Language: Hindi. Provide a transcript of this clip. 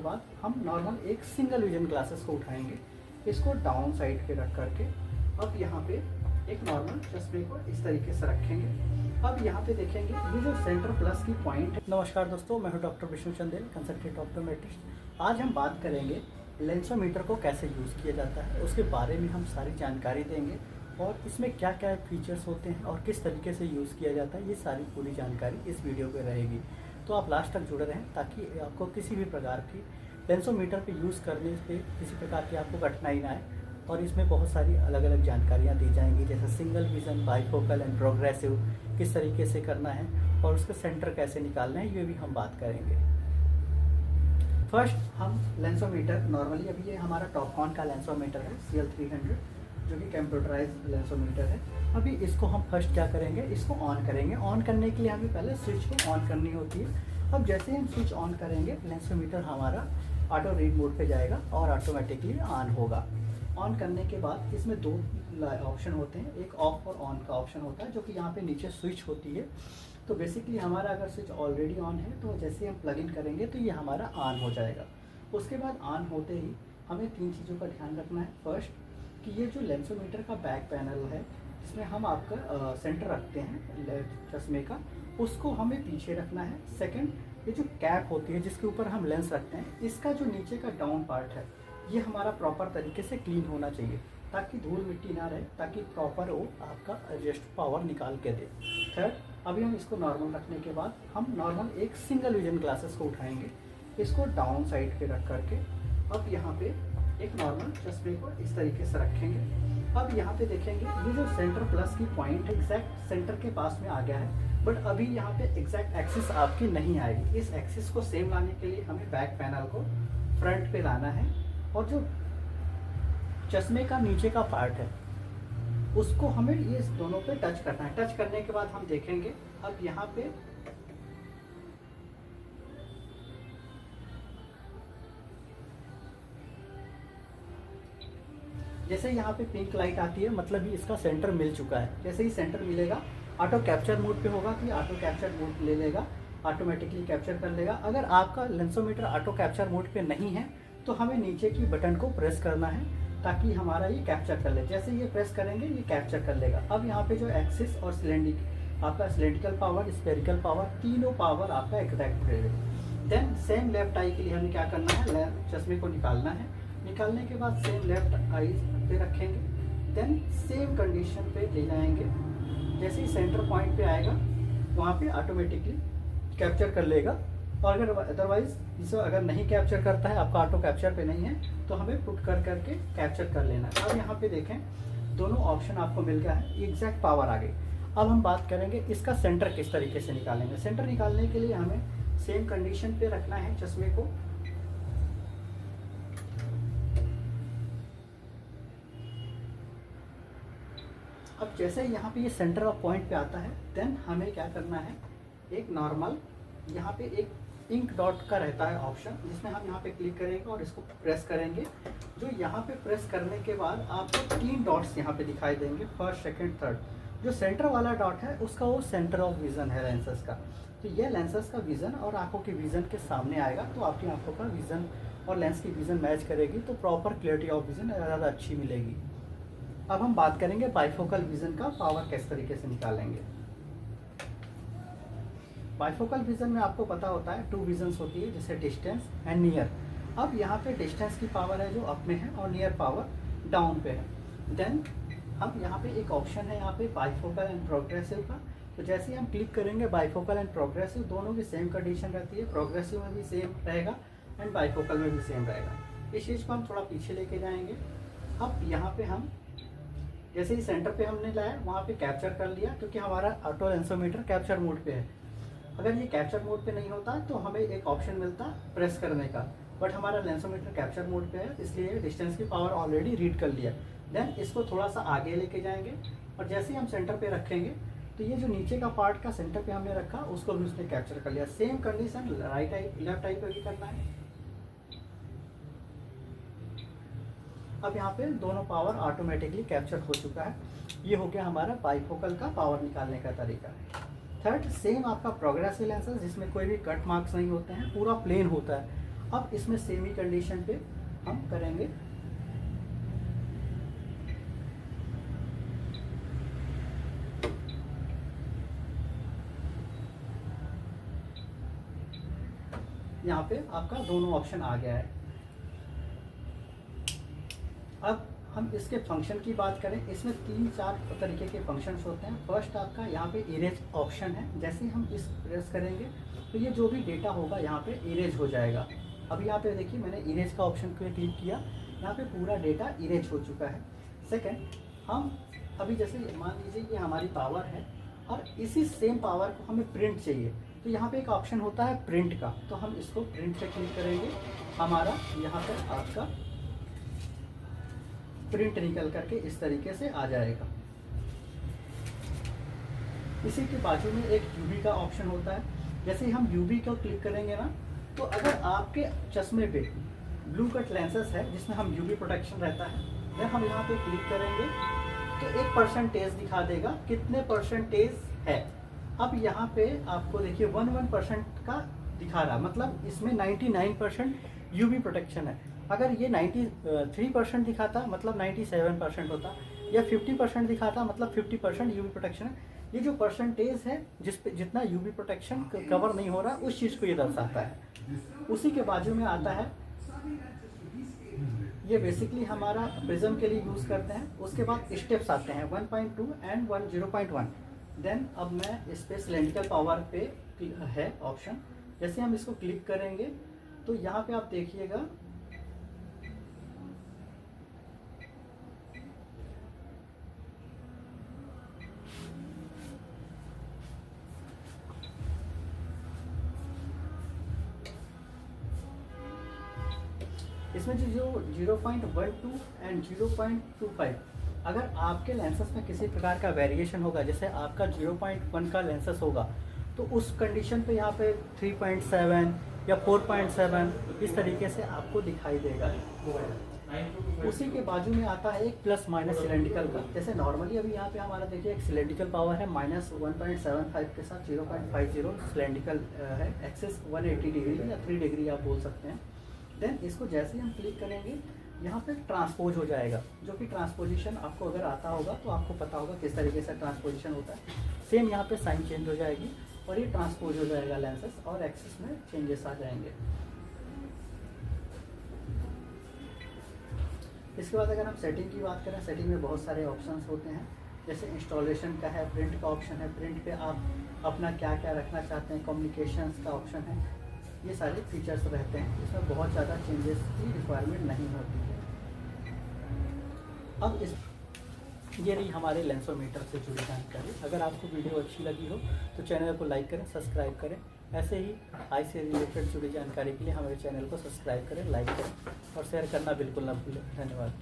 बाद हम नॉर्मल एक सिंगल विजन ग्लासेस को उठाएंगे, इसको डाउन साइड पे रख करके अब यहाँ पे एक नॉर्मल चश्मे को इस तरीके से रखेंगे। अब यहाँ पे देखेंगे ये जो सेंटर प्लस की पॉइंट है। नमस्कार दोस्तों, मैं हूँ doctor Vishnu Chandel, consultant optometrist. आज हम बात करेंगे लेंसोमीटर को कैसे यूज़ किया जाता है, उसके बारे में हम सारी जानकारी देंगे और इसमें क्या क्या फीचर्स होते हैं और किस तरीके से यूज़ किया जाता है, ये सारी पूरी जानकारी इस वीडियो पे रहेगी। तो आप लास्ट तक जुड़े रहें ताकि आपको किसी भी प्रकार की लेंसोमीटर पे यूज़ करने पे किसी प्रकार की आपको कठिनाई ना आए। और इसमें बहुत सारी अलग अलग जानकारियाँ दी जाएंगी, जैसे single vision, bifocal and progressive किस तरीके से करना है और उसका सेंटर कैसे निकालना है, ये भी हम बात करेंगे। फर्स्ट हम लेंसोमीटर नॉर्मली, अभी ये हमारा टॉपकॉन का लेंसोमीटर है CL300 जो कि कंप्यूटराइज्ड लेंसोमीटर है। अभी इसको हम फर्स्ट क्या करेंगे, इसको ऑन करेंगे। ऑन करने के लिए हमें पहले स्विच को ऑन करनी होती है। अब जैसे ही हम स्विच ऑन करेंगे लेंसोमीटर हमारा ऑटो रीड मोड पे जाएगा और ऑटोमेटिकली ऑन होगा। ऑन करने के बाद इसमें दो ऑप्शन होते हैं, एक ऑफ और ऑन का ऑप्शन होता है जो कि यहाँ पे नीचे स्विच होती है। तो बेसिकली हमारा अगर स्विच ऑलरेडी ऑन है तो जैसे ही हम प्लग इन करेंगे तो ये हमारा ऑन हो जाएगा। उसके बाद ऑन होते ही हमें तीन चीज़ों का ध्यान रखना है। फर्स्ट कि ये जो लेंसोमीटर का बैक पैनल है जिसमें हम आपका सेंटर रखते हैं चश्मे का, उसको हमें पीछे रखना है। सेकंड, ये जो कैप होती है जिसके ऊपर हम लेंस रखते हैं, इसका जो नीचे का डाउन पार्ट है ये हमारा प्रॉपर तरीके से क्लीन होना चाहिए ताकि धूल मिट्टी ना रहे, ताकि प्रॉपर वो आपका एडजस्ट पावर निकाल के दे। थर्ड, अभी हम इसको नॉर्मल रखने के बाद हम नॉर्मल एक सिंगल विजन ग्लासेस को उठाएंगे, इसको डाउन साइड पे रख करके अब यहाँ पे एक नॉर्मल चश्मे को इस तरीके से रखेंगे। अब यहाँ पे देखेंगे ये जो सेंटर प्लस की पॉइंट है एग्जैक्ट सेंटर के पास में आ गया है, बट अभी यहाँ पे एग्जैक्ट एक्सिस आपकी नहीं आएगी। इस एक्सिस को सेम लाने के लिए हमें बैक पैनल को फ्रंट पे लाना है और जो चश्मे का नीचे का पार्ट है उसको हमें ये दोनों पे टच करना है। टच करने के बाद हम देखेंगे अब यहाँ पे जैसे यहाँ पे पिंक लाइट आती है, मतलब ही इसका सेंटर मिल चुका है। जैसे ही सेंटर मिलेगा ऑटो कैप्चर मोड पे होगा कि ऑटो कैप्चर मोड ले लेगा, ऑटोमेटिकली कैप्चर कर लेगा। अगर आपका लेंसोमीटर ऑटो कैप्चर मोड पे नहीं है तो हमें नीचे की बटन को प्रेस करना है ताकि हमारा ये कैप्चर कर ले। जैसे ये प्रेस करेंगे ये कैप्चर कर लेगा। अब यहाँ पे जो एक्सिस और आपका सिलेंड्रिकल पावर, स्फेरिकल पावर, तीनों पावर आपका एग्जैक्ट रहेगा। देन सेम लेफ्ट आई के लिए हमें क्या करना है, चश्मे को निकालना है। निकालने के बाद सेम लेफ्ट आई पे रखेंगे, देन सेम कंडीशन पे ले जाएंगे। जैसे ही सेंटर पॉइंट पे आएगा वहाँ पे ऑटोमेटिकली कैप्चर कर लेगा। और अगर अदरवाइज इसे अगर नहीं कैप्चर करता है, आपका ऑटो कैप्चर पे नहीं है, तो हमें पुट कर करके कैप्चर कर लेना है। अब यहाँ पे देखें दोनों ऑप्शन आपको मिल गया है, एग्जैक्ट पावर आ गई। अब हम बात करेंगे इसका सेंटर किस तरीके से निकालेंगे। सेंटर निकालने के लिए हमें सेम कंडीशन पे रखना है चश्मे को। अब जैसे यहाँ पे ये सेंटर ऑफ पॉइंट पे आता है, देन हमें क्या करना है, एक नॉर्मल यहाँ पे एक इंक डॉट का रहता है ऑप्शन, जिसमें हम यहाँ पे क्लिक करेंगे और इसको प्रेस करेंगे। जो यहाँ पे प्रेस करने के बाद आपको तीन डॉट्स यहाँ पे दिखाई देंगे, फर्स्ट, सेकंड, थर्ड। जो सेंटर वाला डॉट है उसका वो सेंटर ऑफ विज़न है लेंसेज का। तो ये लेंसेज का विज़न और आंखों की विज़न के सामने आएगा, तो आपकी आंखों का विज़न और लेंस की विज़न मैच करेगी, तो प्रॉपर क्लियरिटी ऑफ विज़न ज़्यादा अच्छी मिलेगी। अब हम बात करेंगे बाइफोकल विज़न का पावर किस तरीके से निकालेंगे। बाइफोकल विज़न में आपको पता होता है 2 विजन्स होती है, जैसे डिस्टेंस एंड नियर। अब यहाँ पे डिस्टेंस की पावर है जो अप में है और नियर पावर डाउन पे है। देन हम यहाँ पे एक ऑप्शन है यहाँ पे बाइफोकल एंड प्रोग्रेसिव का। तो जैसे ही हम क्लिक करेंगे बाइफोकल एंड प्रोग्रेसिव दोनों की सेम कंडीशन रहती है, प्रोग्रेसिव में भी सेम रहेगा एंड बाइफोकल में भी सेम रहेगा। इस चीज़ को हम थोड़ा पीछे लेके जाएंगे। अब यहाँ पे हम जैसे ही सेंटर पे हमने लाया वहाँ पे कैप्चर कर लिया, क्योंकि हमारा ऑटो लेंसोमीटर कैप्चर मोड पे है। अगर ये कैप्चर मोड पे नहीं होता तो हमें एक ऑप्शन मिलता प्रेस करने का, बट हमारा लेंसोमीटर कैप्चर मोड पे है, इसलिए डिस्टेंस की पावर ऑलरेडी रीड कर लिया। देन इसको थोड़ा सा आगे लेके जाएंगे और जैसे ही हम सेंटर पे रखेंगे तो ये जो नीचे का पार्ट का सेंटर पे हमने रखा उसको भी उसने कैप्चर कर लिया। Same condition right eye left eye पे भी करना है। अब यहाँ पे दोनों पावर ऑटोमेटिकली कैप्चर हो चुका है। ये हो गया हमारा बाइफोकल का पावर निकालने का तरीका। थर्ड, सेम आपका प्रोग्रेसिव लेंसेज जिसमें कोई भी कट मार्क्स नहीं होते हैं, पूरा प्लेन होता है। अब इसमें सेमी कंडीशन पे हम करेंगे। यहाँ पे आपका दोनों ऑप्शन आ गया है। अब हम इसके फंक्शन की बात करें, इसमें 3-4 तरीके के फंक्शंस होते हैं। फर्स्ट आपका यहाँ पे इरेज ऑप्शन है। जैसे ही हम इस प्रेस करेंगे तो ये जो भी डेटा होगा यहाँ पे इरेज हो जाएगा। अब यहाँ पे देखिए मैंने इरेज का ऑप्शन पे क्लिक किया, यहाँ पे पूरा डेटा इरेज हो चुका है। सेकंड, हम अभी जैसे मान लीजिए ये हमारी पावर है और इसी सेम पावर को हमें प्रिंट चाहिए, तो यहाँ पे एक ऑप्शन होता है प्रिंट का, तो हम इसको प्रिंट पे क्लिक करेंगे। हमारा यहाँ पर आपका प्रिंट निकल करके इस तरीके से आ जाएगा। इसी के बाजू में एक यूवी का ऑप्शन होता है। जैसे ही हम यूवी को क्लिक करेंगे ना, तो अगर आपके चश्मे पे ब्लू कट लेंसेस है जिसमें हम यूवी प्रोटेक्शन रहता है, अगर हम यहाँ पे क्लिक करेंगे तो एक परसेंटेज दिखा देगा कितने परसेंटेज है। अब यहाँ पे आपको देखिए 11% का दिखा रहा, मतलब इसमें 99% यूवी प्रोटेक्शन है। अगर ये 93% दिखाता मतलब 97% होता, या 50% दिखाता मतलब 50% यूवी प्रोटेक्शन है। ये जो परसेंटेज है जिस पे जितना यूवी प्रोटेक्शन कवर नहीं हो रहा, उस चीज़ को ये दर्शाता है। उसी के बाजू में आता है, ये बेसिकली हमारा प्रिज्म के लिए यूज़ करते हैं। उसके बाद स्टेप्स आते हैं 1.2 एंड 0.1। देन अब मैं इस पे सिलेंड्रिकल पावर पे है ऑप्शन, जैसे हम इसको क्लिक करेंगे तो यहाँ पे आप देखिएगा इसमें जो 0.12 एंड 0.25, अगर आपके लेंसेस में किसी प्रकार का वेरिएशन होगा, जैसे आपका 0.1 का लेंसेस होगा तो उस कंडीशन पे यहाँ पे 3.7 या 4.7 इस तरीके से आपको दिखाई देगा। उसी के बाजू में आता है एक प्लस माइनस सिलेंड्रिकल का। जैसे नॉर्मली अभी यहाँ पे हमारा देखिए एक सिलेंड्रिकल पावर है -1.75 के साथ 0.50 सिलेंड्रिकल है, एक्सेस 180 डिग्री या 3 डिग्री आप बोल सकते हैं। देन इसको जैसे ही हम क्लिक करेंगे यहाँ पे ट्रांसपोज हो जाएगा, जो कि ट्रांसपोजिशन आपको अगर आता होगा तो आपको पता होगा किस तरीके से ट्रांसपोजिशन होता है। सेम यहाँ पे साइन चेंज हो जाएगी और ये ट्रांसपोज हो जाएगा लेंसेस, और एक्सिस में चेंजेस आ जाएंगे। इसके बाद अगर हम सेटिंग की बात करें, सेटिंग में बहुत सारे ऑप्शंस होते हैं। जैसे इंस्टॉलेशन का है, प्रिंट का ऑप्शन है, प्रिंट पे आप अपना क्या क्या रखना चाहते हैं, कम्युनिकेशंस का ऑप्शन है, ये सारे फीचर्स रहते हैं। इसमें बहुत ज़्यादा चेंजेस की रिक्वायरमेंट नहीं होती है। अब इस ये रही हमारे लेंसोमीटर से जुड़ी जानकारी। अगर आपको वीडियो अच्छी लगी हो तो चैनल को लाइक करें, सब्सक्राइब करें। ऐसे ही आई से रिलेटेड जुड़ी जानकारी के लिए हमारे चैनल को सब्सक्राइब करें, लाइक करें और शेयर करना बिल्कुल ना भूलें। धन्यवाद।